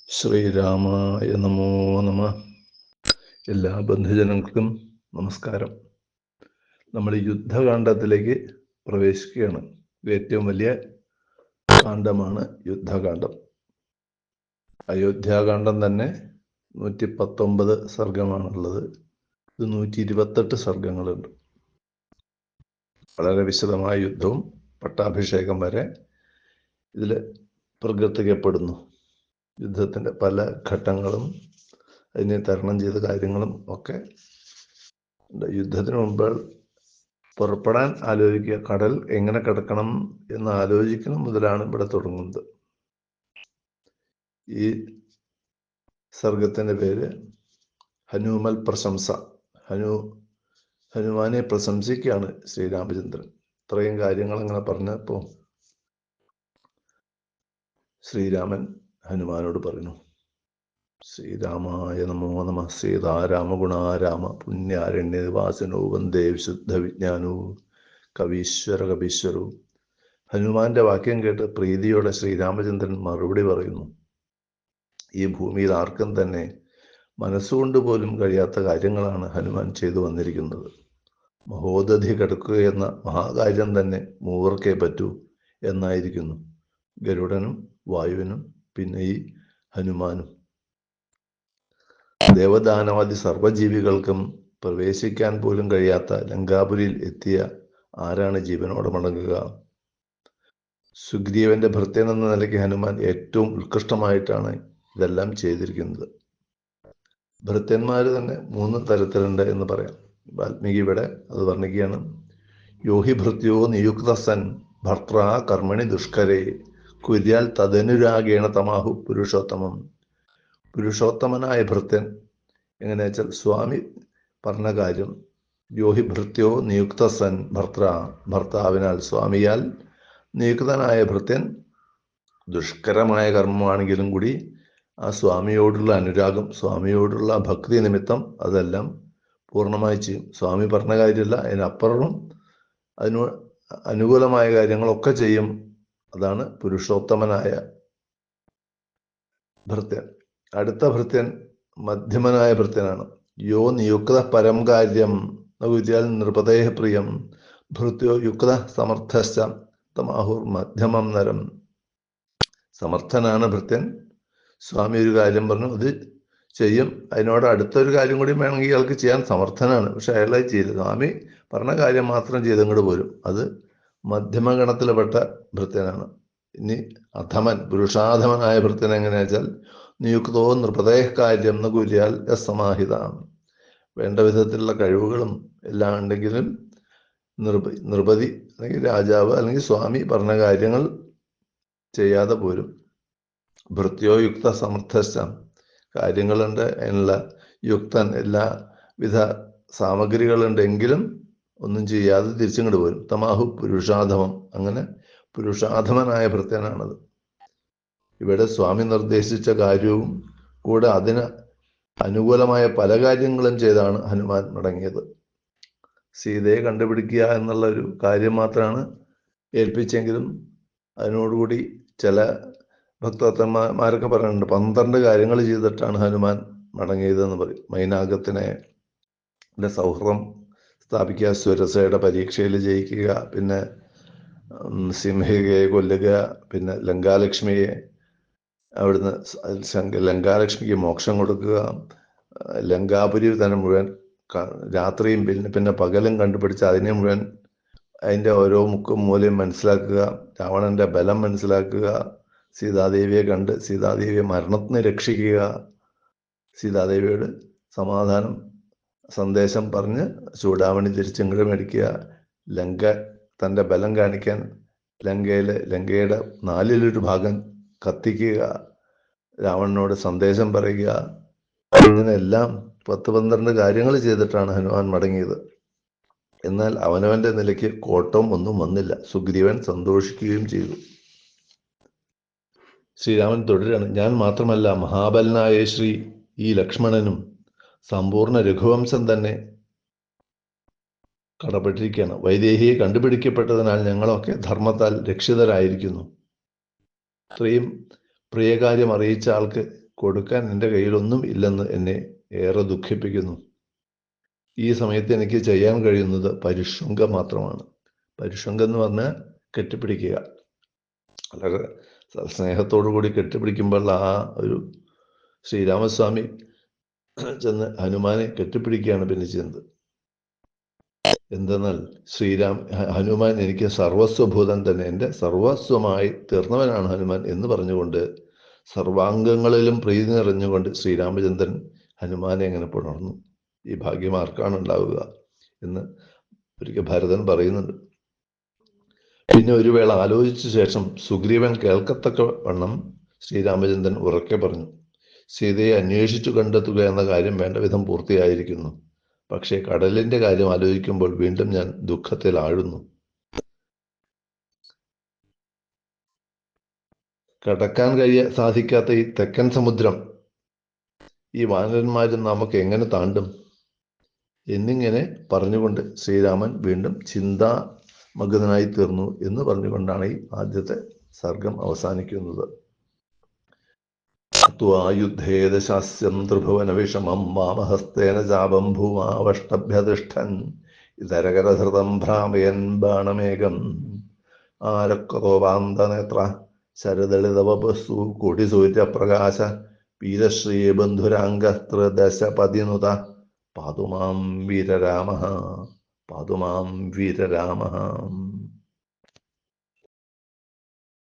ശ്രീരാമായ നമോ നമ. എല്ലാ ബന്ധുജനങ്ങൾക്കും നമസ്കാരം. നമ്മൾ യുദ്ധകാന്ഡത്തിലേക്ക് പ്രവേശിക്കുകയാണ്. ഏറ്റവും വലിയ കാണ്ഡമാണ് യുദ്ധകാന്ഡം. അയോധ്യാകാന്ഡം തന്നെ 119 സർഗമാണുള്ളത്. ഇത് 128 സർഗങ്ങളുണ്ട്. വളരെ വിശദമായ യുദ്ധവും പട്ടാഭിഷേകം വരെ ഇതിൽ പ്രകീർത്തിക്കപ്പെടുന്നു. യുദ്ധത്തിൻ്റെ പല ഘട്ടങ്ങളും അതിനെ തരണം ചെയ്ത കാര്യങ്ങളും ഒക്കെ. യുദ്ധത്തിന് മുമ്പ് പുറപ്പെടാൻ ആലോചിക്കുക, കടൽ എങ്ങനെ കിടക്കണം എന്ന് ആലോചിക്കണം മുതലാണ് ഇവിടെ തുടങ്ങുന്നത്. ഈ സർഗത്തിൻ്റെ പേര് ഹനുമൽ പ്രശംസ. ഹനുമാനെ പ്രശംസിക്കുകയാണ് ശ്രീരാമചന്ദ്രൻ. ഇത്രയും കാര്യങ്ങൾ അങ്ങനെ പറഞ്ഞപ്പോൾ ശ്രീരാമൻ ഹനുമാനോട് പറയുന്നു, ശ്രീരാമായ നമോ നമ. സീതാരാമഗുണാരാമ പുണ്യാരണ്യവാസിനോ വന്ദേ വിശുദ്ധ വിജ്ഞാനോ കവീശ്വരോ. ഹനുമാന്റെ വാക്യം കേട്ട് പ്രീതിയോടെ ശ്രീരാമചന്ദ്രൻ മറുപടി പറയുന്നു. ഈ ഭൂമിയിൽ ആർക്കും തന്നെ മനസ്സുകൊണ്ട് പോലും കഴിയാത്ത കാര്യങ്ങളാണ് ഹനുമാൻ ചെയ്തു വന്നിരിക്കുന്നത്. മഹോദധി കിടക്കുക എന്ന മഹാകാര്യം തന്നെ മൂവർക്കേ പറ്റൂ എന്നായിരിക്കുന്നു. ഗരുഡനും വായുവിനും പിന്നെ ഈ ഹനുമാനും. ദേവദാനവാദി സർവ്വജീവികൾക്കും പ്രവേശിക്കാൻ പോലും കഴിയാത്ത ലങ്കാപുരിയിൽ എത്തിയ ആരാണ് ജീവനോടെ മടങ്ങുക? സുഗ്രീവന്റെ ഭൃത്യൻ എന്ന നിലയ്ക്ക് ഹനുമാൻ ഏറ്റവും ഉത്കൃഷ്ടമായിട്ടാണ് ഇതെല്ലാം ചെയ്തിരിക്കുന്നത്. ഭൃത്യന്മാർ തന്നെ 3 തരത്തിലുണ്ട് എന്ന് പറയാം. വാൽമീകി ഇവിടെ അത് വർണ്ണിക്കുകയാണ്. യോഹി ഭൃത്യോ നിയുക്തസൻ ഭർത്ര കർമ്മണി ദുഷ്കരേ കുര്യാൽ തദനുരാഗേണ തമാഹു പുരുഷോത്തമം. പുരുഷോത്തമനായ ഭൃത്യൻ എങ്ങനെയാ വെച്ചാൽ സ്വാമി പറഞ്ഞ കാര്യം. യോഹി ഭൃത്യോ നിയുക്തസൻ ഭർത്താവിനാൽ സ്വാമിയാൽ നിയുക്തനായ ഭൃത്യൻ ദുഷ്കരമായ കർമ്മമാണെങ്കിലും കൂടി ആ സ്വാമിയോടുള്ള അനുരാഗം, സ്വാമിയോടുള്ള ഭക്തി നിമിത്തം അതെല്ലാം പൂർണ്ണമായി ചെയ്യും. സ്വാമി പറഞ്ഞ കാര്യമല്ല, അതിനപ്പുറവും അതിന് അനുകൂലമായ കാര്യങ്ങളൊക്കെ ചെയ്യും. അതാണ് പുരുഷോത്തമനായ ഭൃത്യൻ. അടുത്ത ഭൃത്യൻ മധ്യമനായ ഭൃത്യനാണ്. യോ നിയുക്ത പരം കാര്യം നകുര്യാൽ നൃപതേഹ പ്രിയം ഭൃത്യോ യുക്ത സമർത്ഥശ്ച തമാഹുർ മധ്യമം നരം. സമർത്ഥനാണ് ഭൃത്യൻ. സ്വാമി ഒരു കാര്യം പറഞ്ഞു, അത് ചെയ്യും. അതിനോട് അടുത്തൊരു കാര്യം കൂടി വേണമെങ്കിൽ അയാൾക്ക് ചെയ്യാൻ സമർത്ഥനാണ്. പക്ഷെ അയാളെ ചെയ്യില്ല. സ്വാമി പറഞ്ഞ കാര്യം മാത്രം ചെയ്തങ്ങോട്ട് പോരും. അത് മധ്യമഗണത്തിൽപ്പെട്ട ഭൃത്യനാണ്. ഇനി അധമൻ, പുരുഷാധമനായ ഭൃത്യൻ എങ്ങനെയാ വെച്ചാൽ നിയുക്തോ നൃപതേഹ കാര്യം ന കുര്യാൽ സമാഹിത. വേണ്ട വിധത്തിലുള്ള കഴിവുകളും എല്ലാം ഉണ്ടെങ്കിലും നൃപതി അല്ലെങ്കിൽ രാജാവ് അല്ലെങ്കിൽ സ്വാമി പറഞ്ഞ കാര്യങ്ങൾ ചെയ്യാതെ പോരും. ഭൃത്യോ യുക്ത സമർത്ഥ. കാര്യങ്ങളുണ്ട്, അതിനുള്ള യുക്തൻ, എല്ലാവിധ സാമഗ്രികളുണ്ടെങ്കിലും ഒന്നും ചെയ്യാതെ തിരിച്ചിങ്ങോട്ട് പോരും. തമാഹു പുരുഷാധമം. അങ്ങനെ പുരുഷാധമനായ ഭൃത്യനാണത്. ഇവിടെ സ്വാമി നിർദ്ദേശിച്ച കാര്യവും കൂടെ അതിന് അനുകൂലമായ പല കാര്യങ്ങളും ചെയ്താണ് ഹനുമാൻ മടങ്ങിയത്. സീതയെ കണ്ടുപിടിക്കുക എന്നുള്ള ഒരു കാര്യം മാത്രമാണ് ഏൽപ്പിച്ചെങ്കിലും അതിനോടുകൂടി ചില ഭക്തന്മാരൊക്കെ പറയുന്നുണ്ട് 12 കാര്യങ്ങൾ ചെയ്തിട്ടാണ് ഹനുമാൻ മടങ്ങിയതെന്ന് പറയും. മൈനാകത്തിനെ സൗഹൃദം സ്ഥാപിക്കുക, സുരസയുടെ പരീക്ഷയിൽ ജയിക്കുക, പിന്നെ സിംഹികയെ കൊല്ലുക, പിന്നെ ലങ്കാലക്ഷ്മിയെ അവിടുന്ന് ലങ്കാലക്ഷ്മിക്ക് മോക്ഷം കൊടുക്കുക, ലങ്കാപുരി തന്നെ മുഴുവൻ രാത്രിയും പിന്നെ പകലും കണ്ടുപിടിച്ച് അതിനെ മുഴുവൻ അതിൻ്റെ ഓരോ മുക്കും മൂലയും മനസ്സിലാക്കുക, രാവണന്റെ ബലം മനസ്സിലാക്കുക, സീതാദേവിയെ കണ്ട് സീതാദേവിയെ മരണത്തിന് രക്ഷിക്കുക, സീതാദേവിയോട് സമാധാനം സന്ദേശം പറഞ്ഞ് ചൂടാമണി തിരിച്ചിങ്ങോട്ട് മേടിക്കുക, ലങ്ക തൻ്റെ ബലം കാണിക്കാൻ ലങ്കയുടെ 4/1 ഭാഗം കത്തിക്കുക, രാവണനോട് സന്ദേശം പറയുക, ഇങ്ങനെയെല്ലാം 10-12 കാര്യങ്ങൾ ചെയ്തിട്ടാണ് ഹനുമാൻ മടങ്ങിയത്. എന്നാൽ അവനവന്റെ നിലയ്ക്ക് കോട്ടം ഒന്നും വന്നില്ല. സുഗ്രീവൻ സന്തോഷിക്കുകയും ചെയ്തു. ശ്രീരാമൻ തുടരാണ്. ഞാൻ മാത്രമല്ല, മഹാബലനായ ഈ ലക്ഷ്മണനും സമ്പൂർണ്ണ രഘുവംശം തന്നെ കടപ്പെട്ടിരിക്കുകയാണ്. വൈദേഹിയെ കണ്ടുപിടിക്കപ്പെട്ടതിനാൽ ഞങ്ങളൊക്കെ ധർമ്മത്താൽ രക്ഷിതരായിരിക്കുന്നു. ഇത്രയും പ്രിയകാര്യം അറിയിച്ച ആൾക്ക് കൊടുക്കാൻ എൻ്റെ കയ്യിലൊന്നും ഇല്ലെന്ന് എന്നെ ഏറെ ദുഃഖിപ്പിക്കുന്നു. ഈ സമയത്ത് എനിക്ക് ചെയ്യാൻ കഴിയുന്നത് പരിശുങ്കം മാത്രമാണ്. പരിശുങ്കം എന്ന് പറഞ്ഞാൽ കെട്ടിപ്പിടിക്കുക. വളരെ സ്നേഹത്തോടു കൂടി കെട്ടിപ്പിടിക്കുമ്പോൾ ആ ഒരു ശ്രീരാമസ്വാമി ചെന്ന് ഹനുമാനെ കെട്ടിപ്പിടിക്കുകയാണ് പിന്നെ ചെയ്യുന്നത്. എന്തെന്നാൽ ഹനുമാൻ എനിക്ക് സർവസ്വഭൂതൻ തന്നെ, എൻ്റെ സർവസ്വമായി തീർന്നവനാണ് ഹനുമാൻ എന്ന് പറഞ്ഞുകൊണ്ട് സർവാംഗങ്ങളിലും പ്രീതി നിറഞ്ഞുകൊണ്ട് ശ്രീരാമചന്ദ്രൻ ഹനുമാനെ എങ്ങനെ പുണർന്നു. ഈ ഭാഗ്യം ആർക്കാണ് ഉണ്ടാവുക എന്ന് ഒരിക്കൽ ഭരതൻ പറയുന്നുണ്ട്. പിന്നെ ഒരു വേള ആലോചിച്ച ശേഷം സുഗ്രീവൻ കേൾക്കത്തക്ക വണ്ണം ശ്രീരാമചന്ദ്രൻ ഉറക്കെ പറഞ്ഞു, സീതയെ അന്വേഷിച്ചു കണ്ടെത്തുക എന്ന കാര്യം വേണ്ട വിധം പൂർത്തിയായിരിക്കുന്നു. പക്ഷേ കടലിന്റെ കാര്യം ആലോചിക്കുമ്പോൾ വീണ്ടും ഞാൻ ദുഃഖത്തിൽ ആഴുന്നു. കടക്കാൻ സാധിക്കാത്ത ഈ തെക്കൻ സമുദ്രം ഈ വാനരന്മാരും നമുക്ക് എങ്ങനെ താണ്ടും എന്നിങ്ങനെ പറഞ്ഞുകൊണ്ട് ശ്രീരാമൻ വീണ്ടും ചിന്താമഗ്നനായി തീർന്നു എന്ന് പറഞ്ഞുകൊണ്ടാണ് ഈ ആദ്യത്തെ സർഗം അവസാനിക്കുന്നത്. യുദ്ധേദശാസ്യം ത്രിഭുവന വിഷമം വാമഹസ്തേന ചാപം ഭൂമാവഷ്ടഭ്യതിഷ്ഠൻ ഇതരകരധൃതം ഭ്രാമയൻ ബാണമേകം ആരക്രോപാന്തനേത്ര ശരദളിതവപസ്സു കൊടിസൂര്യപ്രകാശ വീരശ്രീ ബന്ധുരാംഗസ്ത്രദശപതിനുത പാതുമാം വീരരാമ പാതുമാം വീരരാമ.